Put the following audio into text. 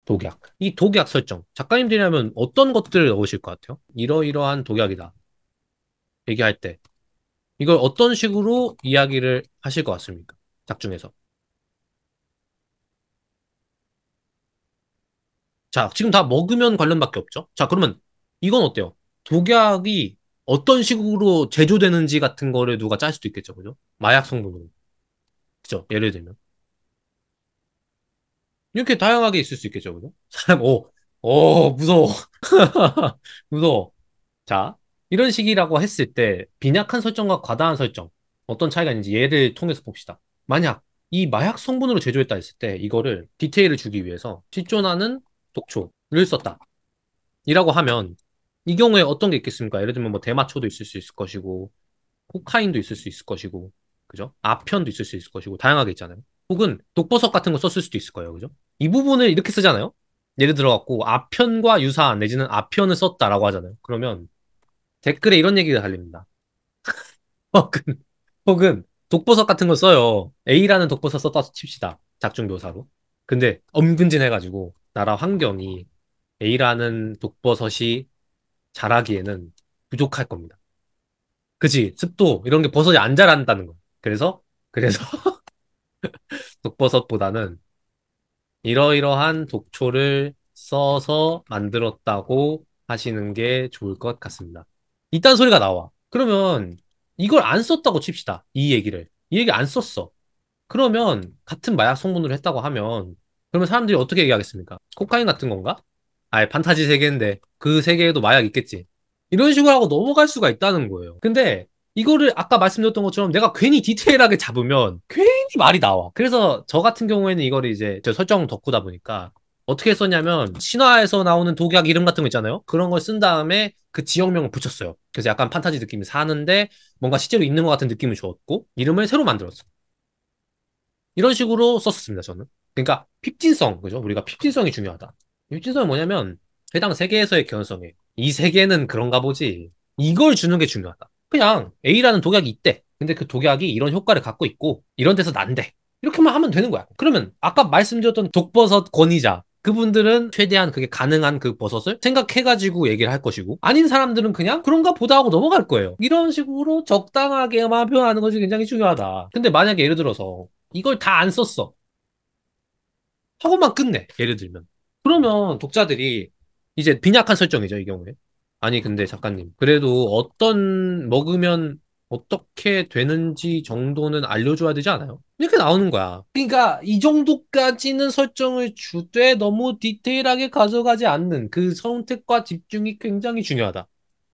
독약. 이 독약 설정. 작가님들이라면 어떤 것들을 넣으실 것 같아요? 이러이러한 독약이다. 얘기할 때. 이걸 어떤 식으로 이야기를 하실 것 같습니까? 작중에서. 자, 지금 다 먹으면 관련밖에 없죠? 자, 그러면 이건 어때요? 독약이 어떤 식으로 제조되는지 같은 거를 누가 짤 수도 있겠죠, 그죠? 마약 성분으로. 그죠? 예를 들면. 이렇게 다양하게 있을 수 있겠죠, 그죠? 사람, 무서워. 무서워. 자, 이런 식이라고 했을 때, 빈약한 설정과 과다한 설정, 어떤 차이가 있는지 예를 통해서 봅시다. 만약 이 마약 성분으로 제조했다 했을 때, 이거를 디테일을 주기 위해서 실존하는 독초를 썼다. 이라고 하면, 이 경우에 어떤 게 있겠습니까? 예를 들면 뭐 대마초도 있을 수 있을 것이고, 코카인도 있을 수 있을 것이고, 그죠? 아편도 있을 수 있을 것이고, 다양하게 있잖아요. 혹은 독버섯 같은 거 썼을 수도 있을 거예요, 그죠? 이 부분을 이렇게 쓰잖아요. 예를 들어갖고 아편과 유사한 내지는 아편을 썼다라고 하잖아요. 그러면 댓글에 이런 얘기가 달립니다. 혹은 혹은 독버섯 같은 거 써요. A라는 독버섯 썼다 칩시다. 작중 묘사로. 근데 엄근진해가지고 나라 환경이 A라는 독버섯이 자라기에는 부족할 겁니다. 그치? 습도 이런 게 버섯이 안 자란다는 거. 그래서 독버섯보다는 이러이러한 독초를 써서 만들었다고 하시는 게 좋을 것 같습니다. 이딴 소리가 나와. 그러면 이걸 안 썼다고 칩시다. 이 얘기를. 이 얘기 안 썼어. 그러면 같은 마약 성분으로 했다고 하면 그러면 사람들이 어떻게 얘기하겠습니까? 코카인 같은 건가? 아예 판타지 세계인데 그 세계에도 마약 있겠지. 이런 식으로 하고 넘어갈 수가 있다는 거예요. 근데 이거를 아까 말씀드렸던 것처럼 내가 괜히 디테일하게 잡으면 괜히 말이 나와. 그래서 저 같은 경우에는 이거를 이제 저 설정 덕후다 보니까 어떻게 썼냐면 신화에서 나오는 독약 이름 같은 거 있잖아요. 그런 걸 쓴 다음에 그 지역명을 붙였어요. 그래서 약간 판타지 느낌이 사는데 뭔가 실제로 있는 것 같은 느낌을 주었고 이름을 새로 만들었어. 이런 식으로 썼습니다, 저는. 그러니까 핍진성, 그죠? 우리가 핍진성이 중요하다. 핍진성은 뭐냐면 해당 세계에서의 개연성에 이 세계는 그런가 보지. 이걸 주는 게 중요하다. 그냥 A라는 독약이 있대. 근데 그 독약이 이런 효과를 갖고 있고 이런 데서 난대. 이렇게만 하면 되는 거야. 그러면 아까 말씀드렸던 독버섯 권위자 그분들은 최대한 그게 가능한 그 버섯을 생각해가지고 얘기를 할 것이고 아닌 사람들은 그냥 그런가 보다 하고 넘어갈 거예요. 이런 식으로 적당하게만 표현하는 것이 굉장히 중요하다. 근데 만약에 예를 들어서 이걸 다 안 썼어. 하고만 끝내. 예를 들면. 그러면 독자들이 이제 빈약한 설정이죠, 이 경우에. 아니, 근데 작가님. 그래도 어떤 먹으면 어떻게 되는지 정도는 알려줘야 되지 않아요? 이렇게 나오는 거야. 그러니까 이 정도까지는 설정을 주되 너무 디테일하게 가져가지 않는 그 선택과 집중이 굉장히 중요하다.